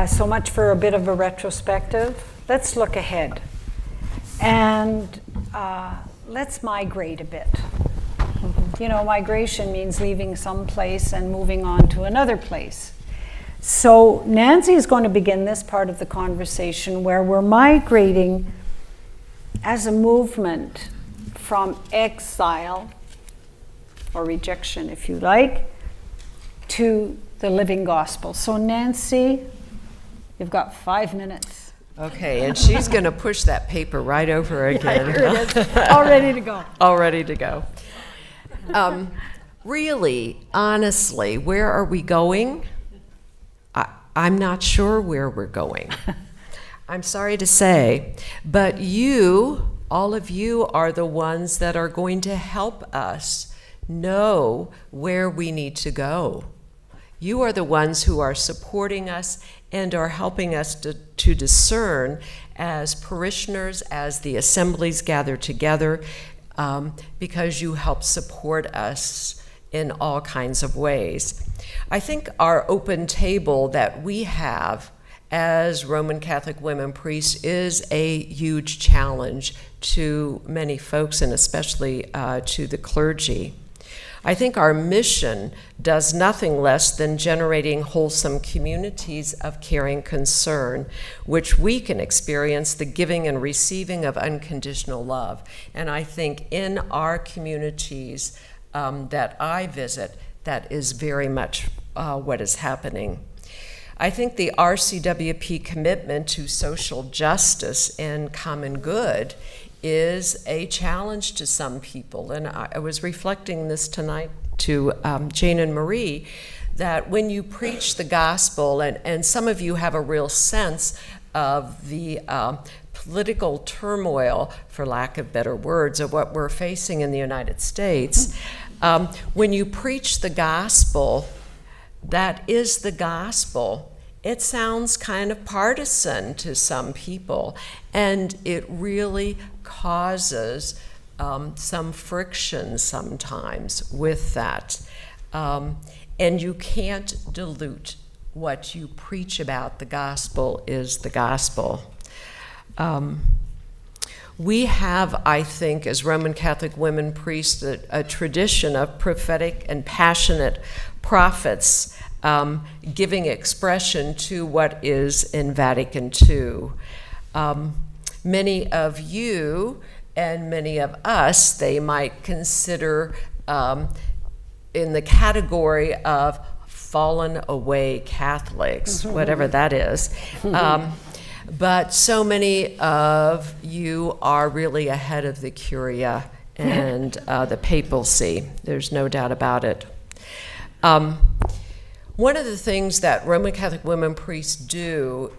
So much for a bit of a retrospective. Let's look ahead. And let's migrate a bit. You know, migration means leaving some place and moving on to another place. So Nancy is going to begin this part of the conversation where we're migrating as a movement from exile, or rejection if you like, to the living gospel. So Nancy, you've got 5 minutes. Okay, and she's going to push that paper right over again. Yeah, here it is. All ready to go. All ready to go. Really, honestly, where are we going? I'm not sure where we're going. I'm sorry to say, but you, all of you, are the ones that are going to help us know where we need to go. You are the ones who are supporting us and are helping us to discern as parishioners, as the assemblies gather together, because you help support us in all kinds of ways. I think our open table that we have as Roman Catholic women priests is a huge challenge to many folks, and especially to the clergy. I think our mission does nothing less than generating wholesome communities of caring concern, which we can experience the giving and receiving of unconditional love. And I think in our communities that I visit, that is very much what is happening. I think the RCWP commitment to social justice and common good is a challenge to some people. And I was reflecting this tonight to Jane and Marie, that when you preach the gospel, and some of you have a real sense of the political turmoil, for lack of better words, of what we're facing in the United States, when you preach the gospel, that is the gospel. It sounds kind of partisan to some people, and it really causes some friction sometimes with that. And you can't dilute what you preach about. The gospel is the gospel. We have, I think, as Roman Catholic women priests, a tradition of prophetic and passionate prophets giving expression to what is in Vatican II. Many of you and many of us, they might consider in the category of fallen away Catholics, whatever that is. But so many of you are really ahead of the Curia and the papacy. There's no doubt about it. One of the things that Roman Catholic women priests do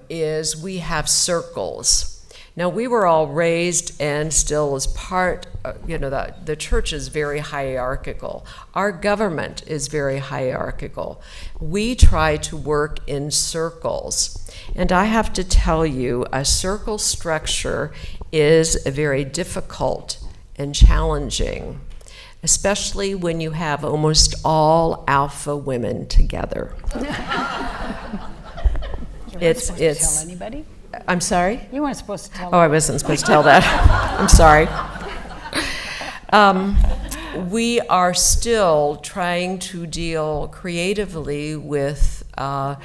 is we have circles. Now, we were all raised and still as part, the church is very hierarchical. Our government is very hierarchical. We try to work in circles. And I have to tell you, a circle structure is very difficult and challenging, especially when you have almost all alpha women together. It's to tell anybody? I'm sorry? You weren't supposed to tell. Oh, I wasn't supposed to tell that. I'm sorry. We are still trying to deal creatively with the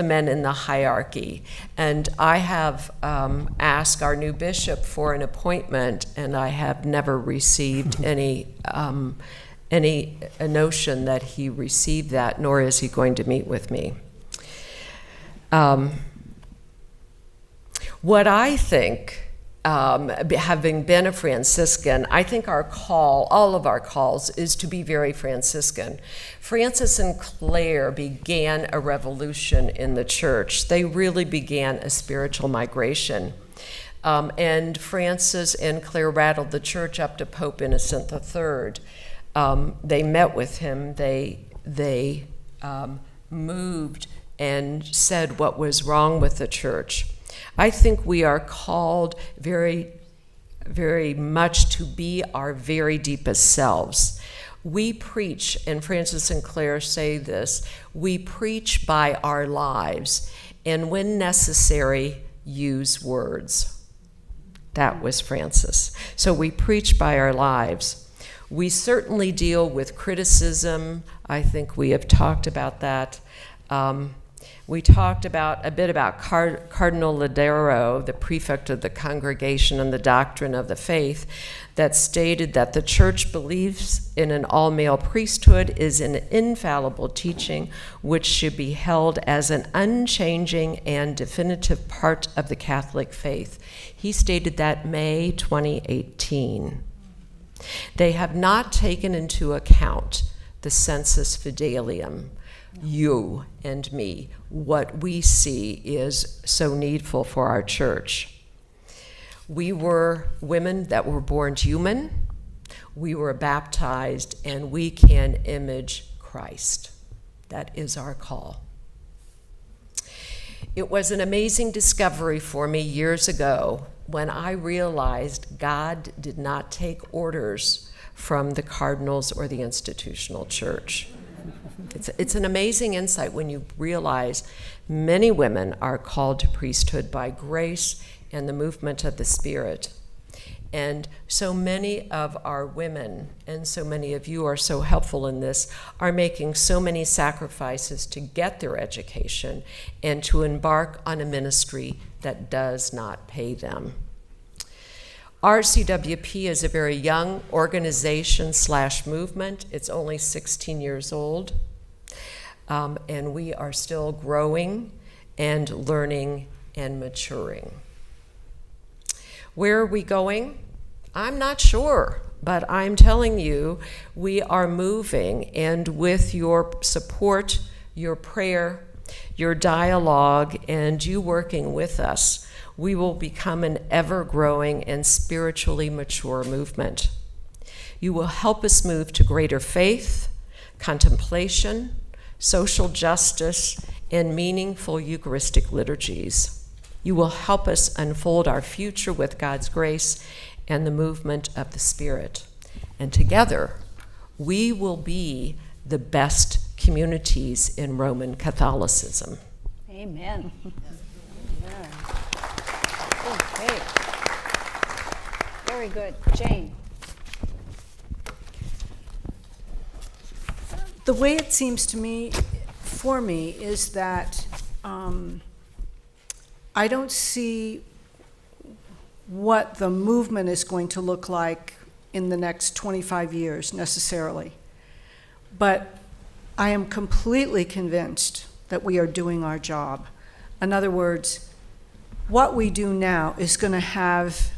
men in the hierarchy. And I have asked our new bishop for an appointment, and I have never received any notion that he received that, nor is he going to meet with me. What I think, having been a Franciscan, I think our call, all of our calls, is to be very Franciscan. Francis and Clare began a revolution in the church. They really began a spiritual migration. And Francis and Clare rattled the church up to Pope Innocent III. They met with him. They moved and said what was wrong with the church. I think we are called very, very much to be our very deepest selves. We preach, and Francis and Claire say this, we preach by our lives, and when necessary, use words. That was Francis. So we preach by our lives. We certainly deal with criticism. I think we have talked about that. We talked a bit about Cardinal Ladero, the prefect of the congregation and the doctrine of the faith, that stated that the church believes in an all-male priesthood is an infallible teaching which should be held as an unchanging and definitive part of the Catholic faith. He stated that May 2018. They have not taken into account the sensus fidelium, you and me, what we see is so needful for our church. We were women that were born human, we were baptized, and we can image Christ. That is our call. It was an amazing discovery for me years ago when I realized God did not take orders from the cardinals or the institutional church. It's an amazing insight when you realize many women are called to priesthood by grace and the movement of the Spirit. And so many of our women, and so many of you are so helpful in this, are making so many sacrifices to get their education and to embark on a ministry that does not pay them. RCWP is a very young organization / movement. It's only 16 years old. And we are still growing and learning and maturing. Where are we going? I'm not sure, but I'm telling you, we are moving, and with your support, your prayer, your dialogue, and you working with us, we will become an ever-growing and spiritually mature movement. You will help us move to greater faith, contemplation, social justice, and meaningful Eucharistic liturgies. You will help us unfold our future with God's grace and the movement of the Spirit. And together, we will be the best communities in Roman Catholicism. Amen. Okay. Very good. Jane. The way it seems to me, for me, is that I don't see what the movement is going to look like in the next 25 years necessarily. But I am completely convinced that we are doing our job. In other words, what we do now is going to have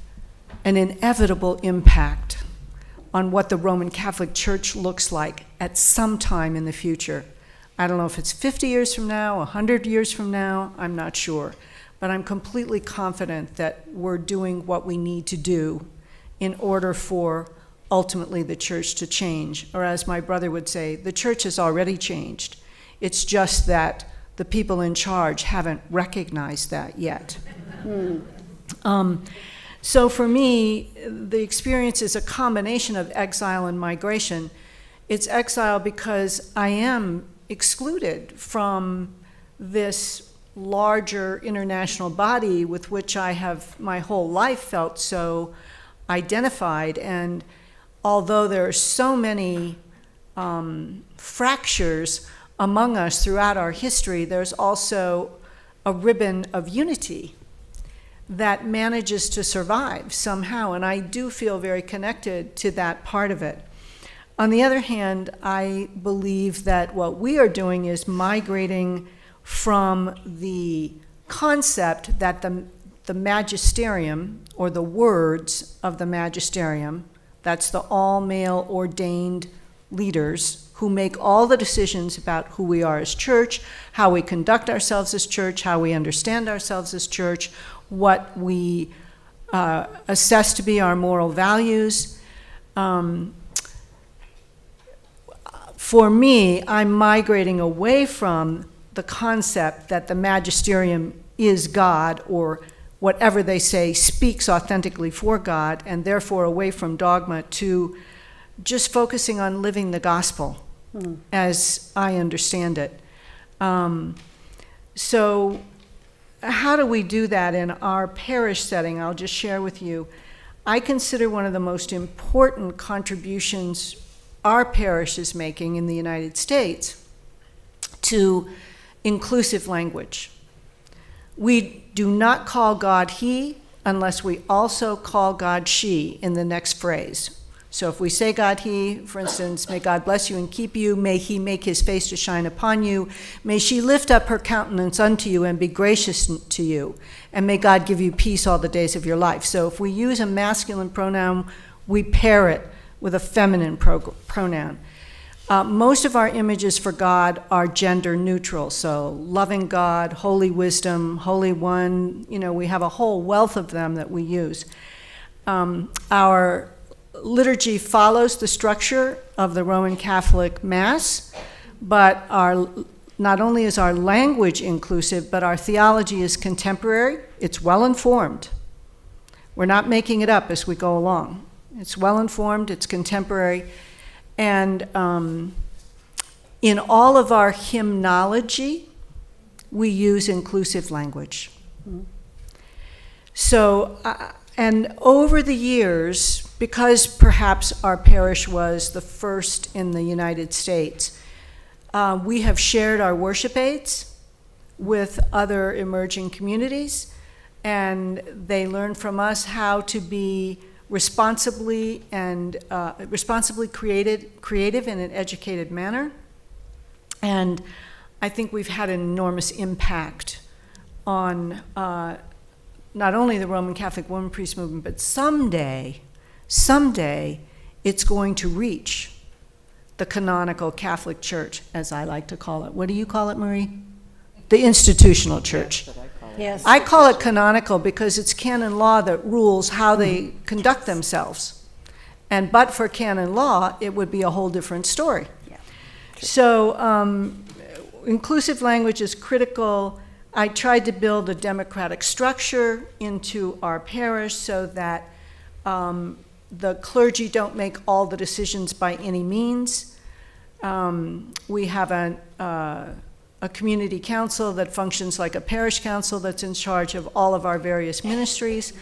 an inevitable impact on what the Roman Catholic Church looks like at some time in the future. I don't know if it's 50 years from now, 100 years from now, I'm not sure. But I'm completely confident that we're doing what we need to do in order for ultimately the church to change. Or as my brother would say, the church has already changed. It's just that the people in charge haven't recognized that yet. So for me, the experience is a combination of exile and migration. It's exile because I am excluded from this larger international body with which I have my whole life felt so identified. And although there are so many fractures among us throughout our history, there's also a ribbon of unity that manages to survive somehow, and I do feel very connected to that part of it. On the other hand, I believe that what we are doing is migrating from the concept that the magisterium, or the words of the magisterium, that's the all-male ordained leaders who make all the decisions about who we are as church, how we conduct ourselves as church, how we understand ourselves as church, what we assess to be our moral values. For me, I'm migrating away from the concept that the magisterium is God, or whatever they say speaks authentically for God, and therefore away from dogma, to just focusing on living the gospel as I understand it. So how do we do that in our parish setting? I'll just share with you. I consider one of the most important contributions our parish is making in the United States to inclusive language. We do not call God he unless we also call God she in the next phrase. So if we say God he, for instance, may God bless you and keep you, may he make his face to shine upon you, may she lift up her countenance unto you and be gracious to you, and may God give you peace all the days of your life. So if we use a masculine pronoun, we pair it with a feminine pronoun. Most of our images for God are gender neutral, so loving God, holy wisdom, holy one, we have a whole wealth of them that we use. Our liturgy follows the structure of the Roman Catholic Mass, but not only is our language inclusive, but our theology is contemporary. It's well-informed. We're not making it up as we go along. It's well-informed, it's contemporary, and in all of our hymnology, we use inclusive language. So, and over the years, because perhaps our parish was the first in the United States, we have shared our worship aids with other emerging communities, and they learn from us how to be responsibly creative in an educated manner. And I think we've had an enormous impact on not only the Roman Catholic woman priest movement, but someday it's going to reach the canonical Catholic Church, as I like to call it. What do you call it, Marie? The institutional church. Yes. I call it canonical because it's canon law that rules how they conduct themselves. And but for canon law, it would be a whole different story. Yeah. So inclusive language is critical. I tried to build a democratic structure into our parish so that the clergy don't make all the decisions by any means. We have a community council that functions like a parish council that's in charge of all of our various ministries,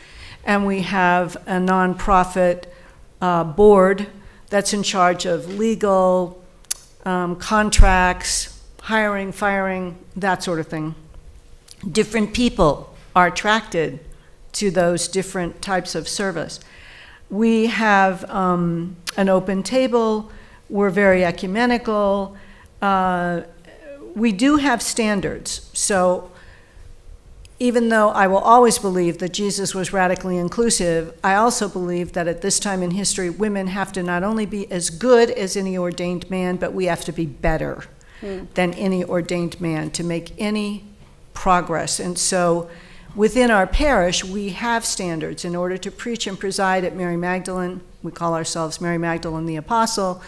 and we have a nonprofit board that's in charge of legal, contracts, hiring, firing, that sort of thing. Different people are attracted to those different types of service. We have an open table. We're very ecumenical. We do have standards. So even though I will always believe that Jesus was radically inclusive, I also believe that at this time in history, women have to not only be as good as any ordained man, but we have to be better than any ordained man to make any progress. And so within our parish, we have standards. In order to preach and preside at Mary Magdalene, we call ourselves Mary Magdalene the Apostle.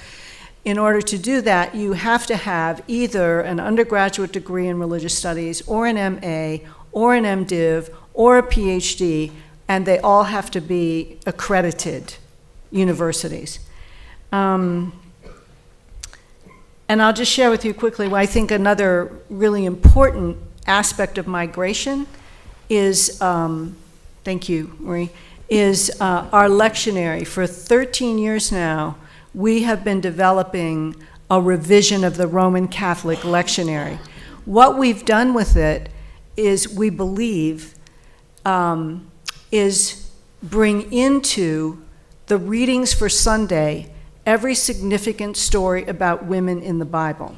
In order to do that, you have to have either an undergraduate degree in religious studies, or an MA, or an MDiv, or a PhD, and they all have to be accredited universities. And I'll just share with you quickly why I think another really important aspect of migration is, thank you, Marie, is our lectionary. For 13 years now, we have been developing a revision of the Roman Catholic lectionary. What we've done with it is, we believe, is bring into the readings for Sunday every significant story about women in the Bible.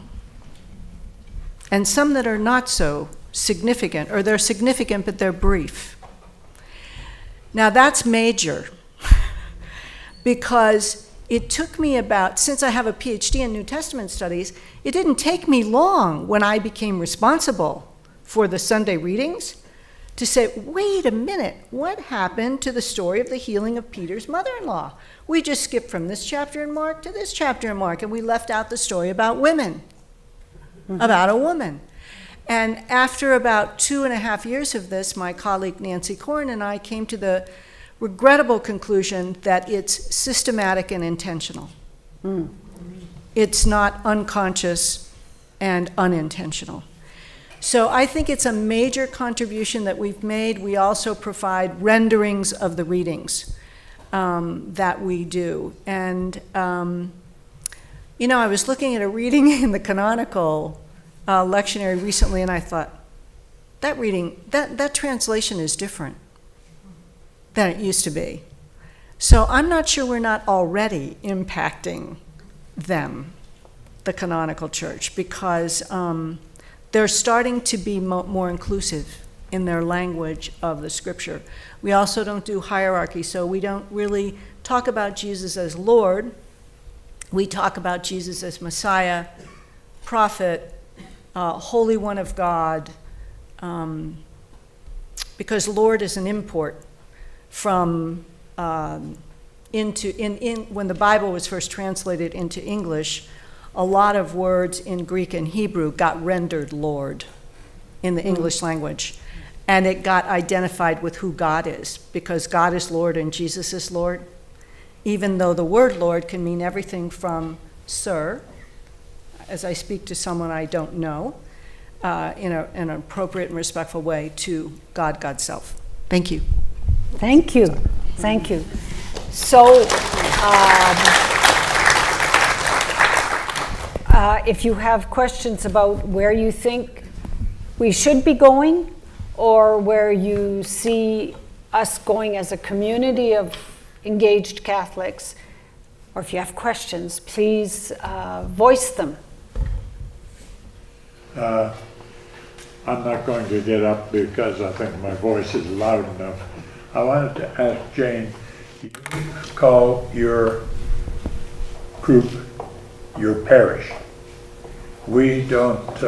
And some that are not so significant, or they're significant but they're brief. Now that's major because it took me about, since I have a PhD in New Testament studies, it didn't take me long when I became responsible for the Sunday readings to say, wait a minute, what happened to the story of the healing of Peter's mother-in-law? We just skipped from this chapter in Mark to this chapter in Mark, and we left out the story about women, about a woman. And after about 2.5 years of this, my colleague Nancy Corn and I came to the regrettable conclusion that it's systematic and intentional. It's not unconscious and unintentional. So I think it's a major contribution that we've made. We also provide renderings of the readings that we do. And, I was looking at a reading in the canonical lectionary recently, and I thought, that reading, that translation is different than it used to be. So I'm not sure we're not already impacting them, the canonical church, because they're starting to be more inclusive in their language of the scripture. We also don't do hierarchy, so we don't really talk about Jesus as Lord. We talk about Jesus as Messiah, prophet, Holy One of God, because Lord is an import from when the Bible was first translated into English. A lot of words in Greek and Hebrew got rendered Lord in the English language, and it got identified with who God is, because God is Lord and Jesus is Lord, even though the word Lord can mean everything from sir, as I speak to someone I don't know, in an appropriate and respectful way, to God, God's self. Thank you. Thank you. Thank you. So, if you have questions about where you think we should be going, or where you see us going as a community of engaged Catholics, or if you have questions, please voice them. I'm not going to get up because I think my voice is loud enough. I wanted to ask Jane, you call your group your parish. We don't,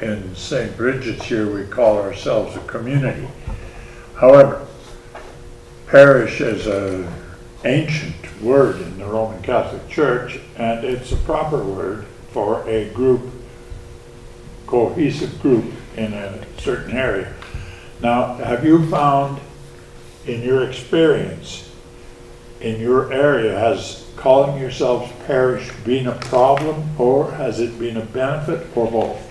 in St. Bridget's here, we call ourselves a community. However, parish is an ancient word in the Roman Catholic Church, and it's a proper word for a group, cohesive group in a certain area. Now, have you found, in your experience, in your area, has calling yourselves parish been a problem, or has it been a benefit, or both?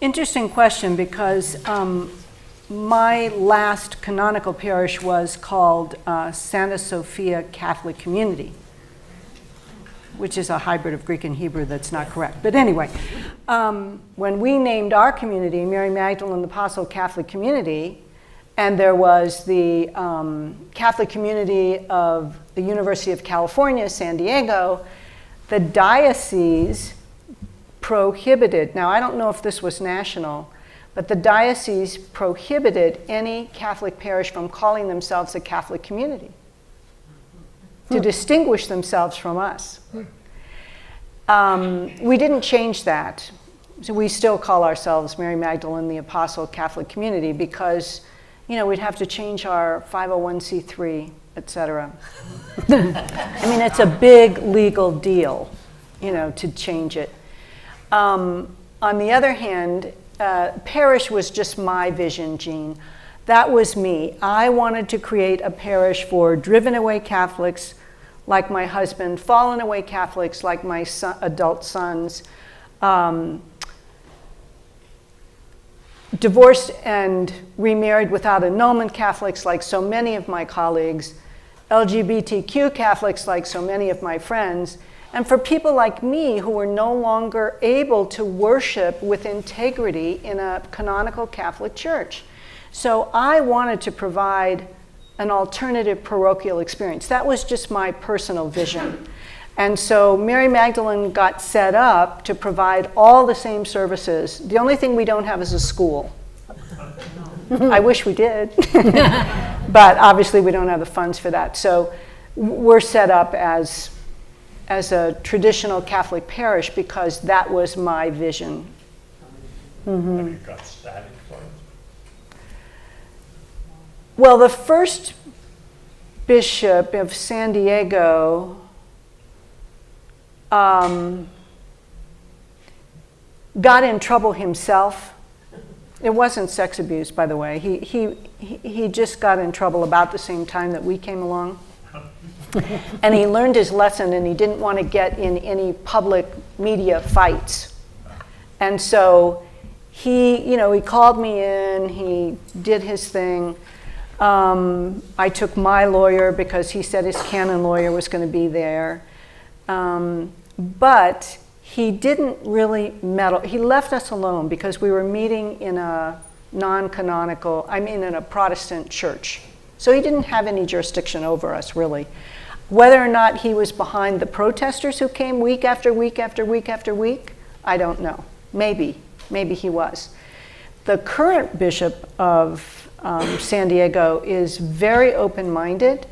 Interesting question, because my last canonical parish was called Santa Sophia Catholic Community, which is a hybrid of Greek and Hebrew that's not correct. But anyway, when we named our community Mary Magdalene the Apostle Catholic Community, and there was the Catholic community of the University of California, San Diego, the diocese prohibited, now I don't know if this was national, but the diocese prohibited any Catholic parish from calling themselves a Catholic community to distinguish themselves from us. We didn't change that. So we still call ourselves Mary Magdalene the Apostle Catholic Community, because we'd have to change our 501c3, et cetera. I mean, it's a big legal deal, to change it. On the other hand, parish was just my vision, Jean. That was me. I wanted to create a parish for driven away Catholics like my husband, fallen away Catholics like my adult sons, divorced and remarried without annulment Catholics like so many of my colleagues, LGBTQ Catholics like so many of my friends, and for people like me who were no longer able to worship with integrity in a canonical Catholic church. So I wanted to provide an alternative parochial experience. That was just my personal vision. And so Mary Magdalene got set up to provide all the same services. The only thing we don't have is a school. I wish we did, but obviously we don't have the funds for that. So we're set up as a traditional Catholic parish because that was my vision. Mm-hmm. Have you got static for it? Well, the first bishop of San Diego got in trouble himself. It wasn't sex abuse, by the way. He just got in trouble about the same time that we came along. And he learned his lesson, and he didn't want to get in any public media fights. And so he called me in, he did his thing. I took my lawyer because he said his canon lawyer was going to be there. But he didn't really meddle. He left us alone because we were meeting in a in a Protestant church. So he didn't have any jurisdiction over us, really. Whether or not he was behind the protesters who came week after week after week after week, I don't know. Maybe he was. The current bishop of San Diego is very open-minded.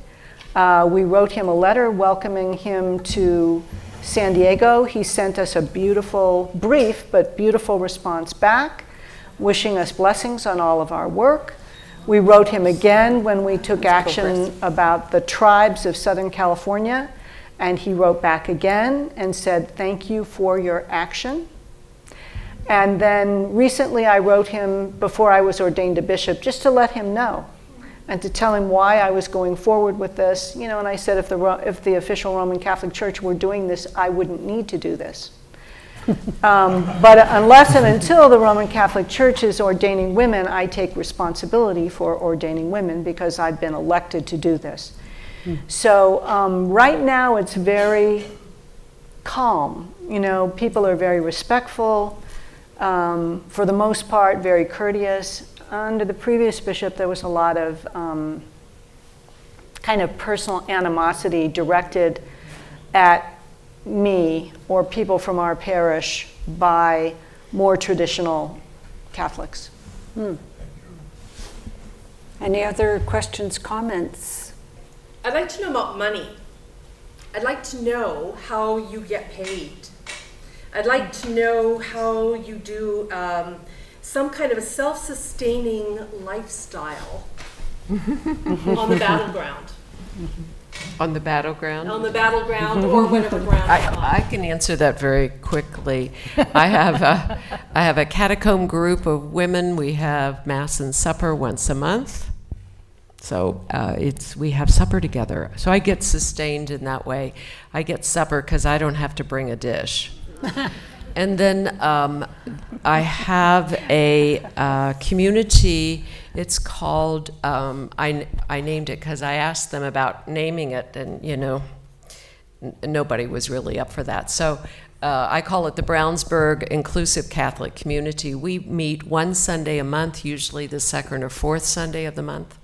We wrote him a letter welcoming him to San Diego. He sent us a brief but beautiful response back, wishing us blessings on all of our work. We wrote him again when we took action about the tribes of Southern California, and he wrote back again and said, thank you for your action. And then recently I wrote him before I was ordained a bishop just to let him know and to tell him why I was going forward with this. And I said if the official Roman Catholic Church were doing this, I wouldn't need to do this. But unless and until the Roman Catholic Church is ordaining women, I take responsibility for ordaining women because I've been elected to do this. So right now it's very calm. People are very respectful. For the most part, very courteous. Under the previous bishop, there was a lot of kind of personal animosity directed at me or people from our parish by more traditional Catholics. Any other questions, comments? I'd like to know about money. I'd like to know how you get paid. I'd like to know how you do some kind of a self-sustaining lifestyle on the battleground. On the battleground? On the battleground or whatever ground. I can answer that very quickly. I have a catacomb group of women. We have Mass and supper once a month. So we have supper together. So I get sustained in that way. I get supper because I don't have to bring a dish. And then I have a community. It's called, I named it because I asked them about naming it, and nobody was really up for that. So I call it the Brownsburg Inclusive Catholic Community. We meet one Sunday a month, usually the second or fourth Sunday of the month,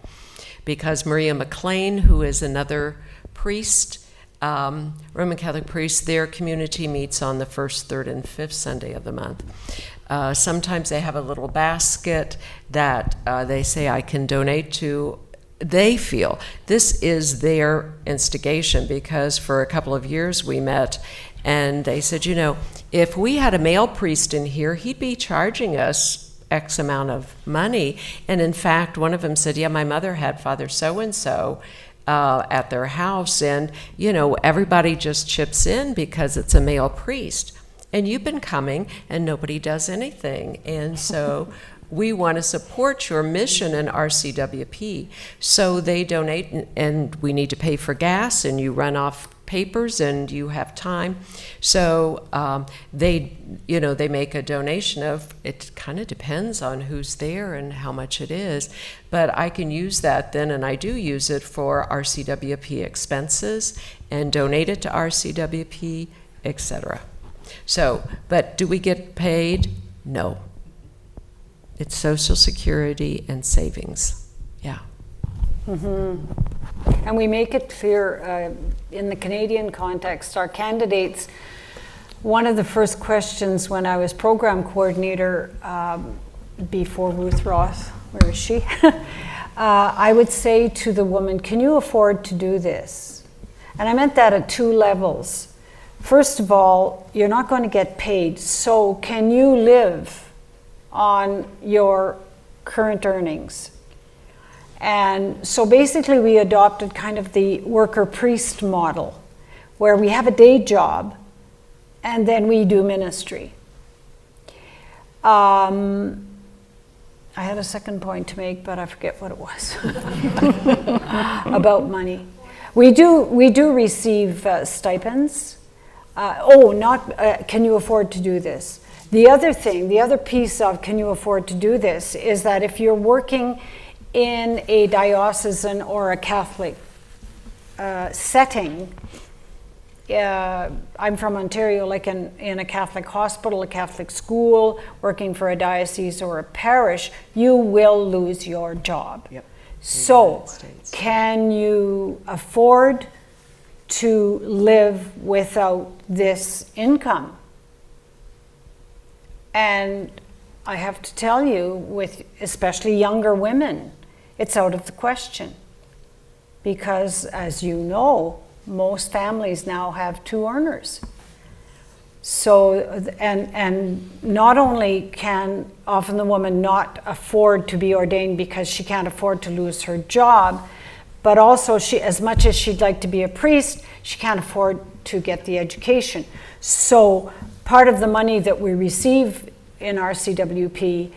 because Maria McLean, who is another priest, Roman Catholic priest, their community meets on the first, third, and fifth Sunday of the month. Sometimes they have a little basket that they say I can donate to. They feel this is their instigation because for a couple of years we met and they said, if we had a male priest in here, he'd be charging us X amount of money. And in fact, one of them said, yeah, my mother had Father so-and-so at their house, and everybody just chips in because it's a male priest, and you've been coming and nobody does anything, and so we want to support your mission in RCWP. So they donate, and we need to pay for gas, and you run off papers and you have time. So they make a donation of, it kind of depends on who's there and how much it is, but I can use that then, and I do use it for RCWP expenses and donate it to RCWP, etc. So, but do we get paid? No. It's Social Security and savings. Yeah. And we make it clear in the Canadian context, our candidates, one of the first questions when I was program coordinator before Ruth Roth, where is she? I would say to the woman, can you afford to do this? And I meant that at two levels. First of all, you're not going to get paid, so can you live on your current earnings? And so basically we adopted kind of the worker-priest model, where we have a day job and then we do ministry. I had a second point to make, but I forget what it was about money. We do receive stipends. Can you afford to do this? The other piece of can you afford to do this is that if you're working in a diocesan or a Catholic setting, I'm from Ontario, like in a Catholic hospital, a Catholic school, working for a diocese or a parish, you will lose your job. Yep. So, can you afford to live without this income? And I have to tell you, with especially younger women, it's out of the question. Because, as you know, most families now have 2 earners. So, and not only can often the woman not afford to be ordained because she can't afford to lose her job, but also she, as much as she'd like to be a priest, she can't afford to get the education. So part of the money that we receive in our CWP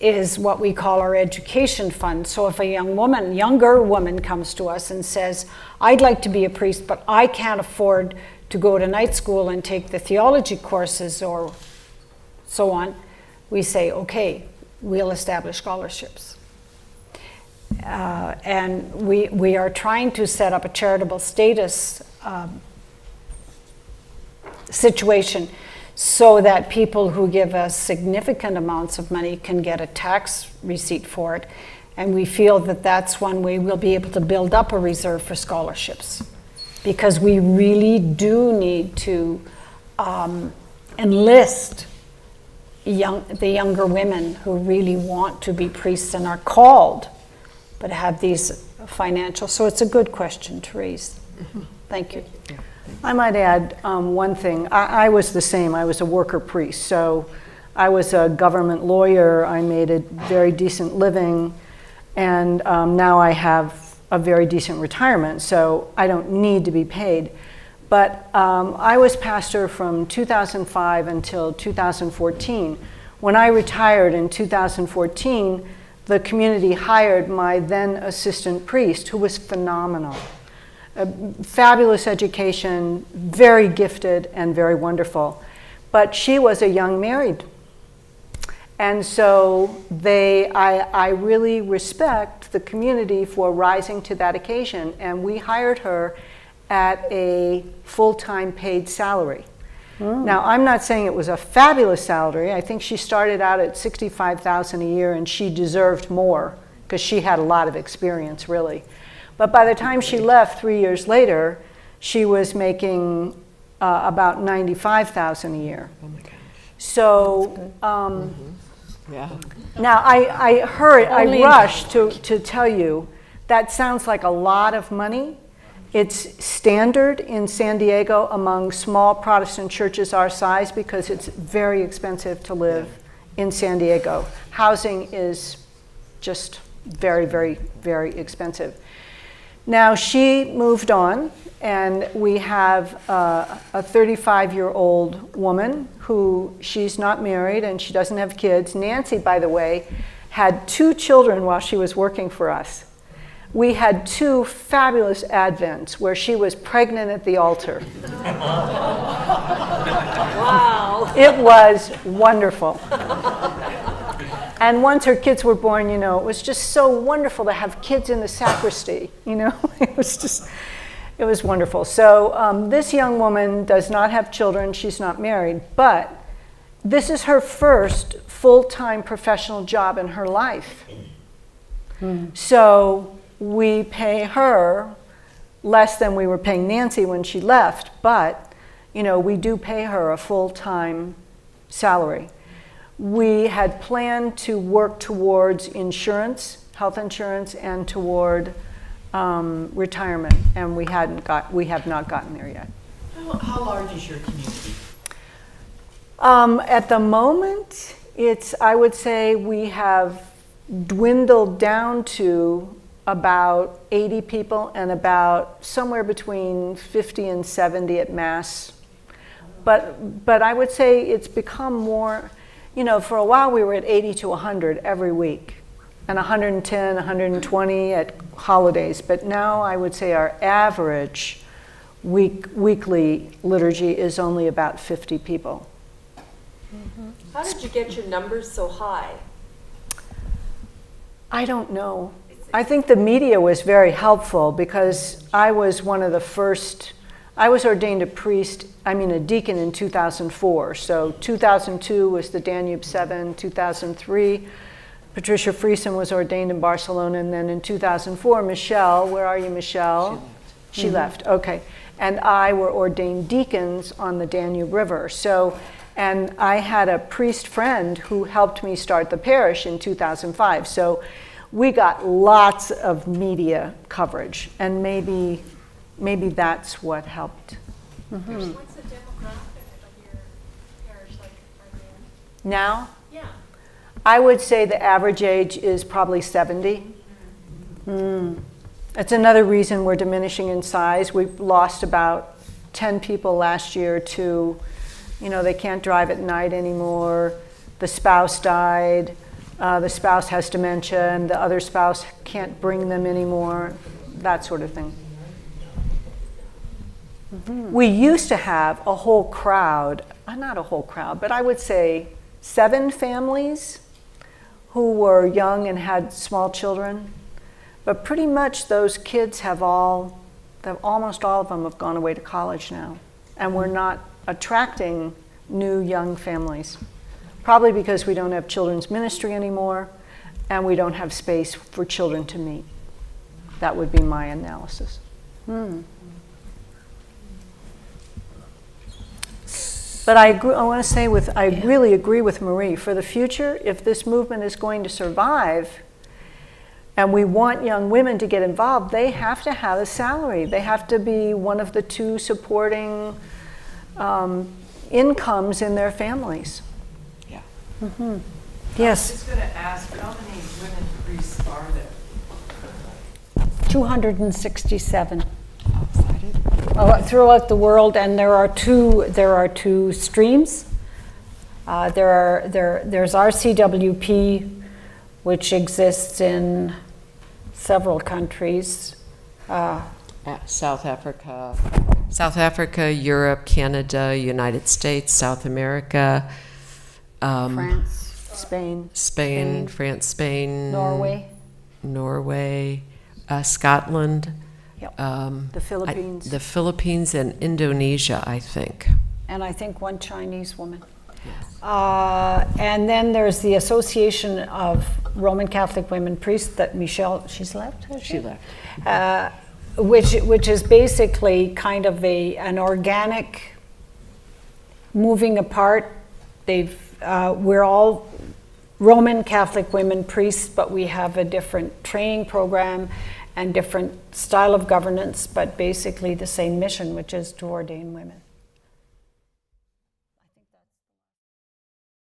is what we call our education fund. So if a younger woman comes to us and says, I'd like to be a priest, but I can't afford to go to night school and take the theology courses or so on, we say, okay, we'll establish scholarships. And we are trying to set up a charitable status situation so that people who give us significant amounts of money can get a tax receipt for it. And we feel that that's one way we'll be able to build up a reserve for scholarships, because we really do need to enlist the younger women who really want to be priests and are called, but have these financial. So it's a good question to raise. Thank you. I might add one thing. I was the same. I was a worker priest. So I was a government lawyer. I made a very decent living. And now I have a very decent retirement. So I don't need to be paid. But I was pastor from 2005 until 2014. When I retired in 2014, the community hired my then assistant priest, who was phenomenal. A fabulous education, very gifted and very wonderful. But she was a young married. And so I really respect the community for rising to that occasion. And we hired her at a full-time paid salary. Now, I'm not saying it was a fabulous salary. I think she started out at $65,000 a year, and she deserved more because she had a lot of experience, really. But by the time she left 3 years later, she was making about $95,000 a year. Oh my gosh. So Yeah. now I rushed to tell you that sounds like a lot of money. It's standard in San Diego among small Protestant churches our size because it's very expensive to live in San Diego. Housing is just very, very, very expensive. Now she moved on, and we have a 35-year-old woman who she's not married and she doesn't have kids. Nancy, by the way, had 2 children while she was working for us. We had 2 fabulous Advents where she was pregnant at the altar. Wow. It was wonderful. And once her kids were born, it was just so wonderful to have kids in the sacristy, It was wonderful. So this young woman does not have children, she's not married, but this is her first full-time professional job in her life. So we pay her less than we were paying Nancy when she left, but we do pay her a full-time salary. We had planned to work towards insurance, health insurance, and toward retirement, and we have not gotten there yet. How large is your community? At the moment, I would say we have dwindled down to about 80 people and about somewhere between 50 and 70 at Mass. But I would say it's become more, for a while we were at 80 to 100 every week. and 110, 120 at holidays. But now I would say our average weekly liturgy is only about 50 people. How did you get your numbers so high? I don't know. I think the media was very helpful because I was one of the first. I was ordained a deacon in 2004. So 2002 was the Danube 7, 2003, Patricia Friesen was ordained in Barcelona, and then in 2004, Michelle, where are you, Michelle? She left, okay. And I were ordained deacons on the Danube River. So, and I had a priest friend who helped me start the parish in 2005. So we got lots of media coverage, and maybe that's what helped. What's the demographic of your parish like right now? Now, Yeah. I would say the average age is probably 70. That's another reason we're diminishing in size. We lost about 10 people last year to, they can't drive at night anymore. The spouse died. The spouse has dementia, and the other spouse can't bring them anymore. That sort of thing. We used to have a whole crowd, not a whole crowd, but I would say 7 families who were young and had small children. But pretty much those kids almost all of them have gone away to college now. And we're not attracting new young families. Probably because we don't have children's ministry anymore, and we don't have space for children to meet. That would be my analysis. But I want to say I really agree with Marie. For the future, if this movement is going to survive, and we want young women to get involved, they have to have a salary. They have to be one of the 2 supporting incomes in their families. Yeah. Yes. I was just going to ask, how many women priests are there? 267 throughout the world, and there are two streams. There's RCWP, which exists in several countries. South Africa, Europe, Canada, United States, South America, France, Spain, France, Spain, Norway. Scotland, Yep. The Philippines. the Philippines and Indonesia, I think. And I think one Chinese woman. And then there's the Association of Roman Catholic Women Priests that Michelle, she's left? Has She left. Which is basically kind of an organic moving apart. We're all Roman Catholic women priests, but we have a different training program and different style of governance, but basically the same mission, which is to ordain women.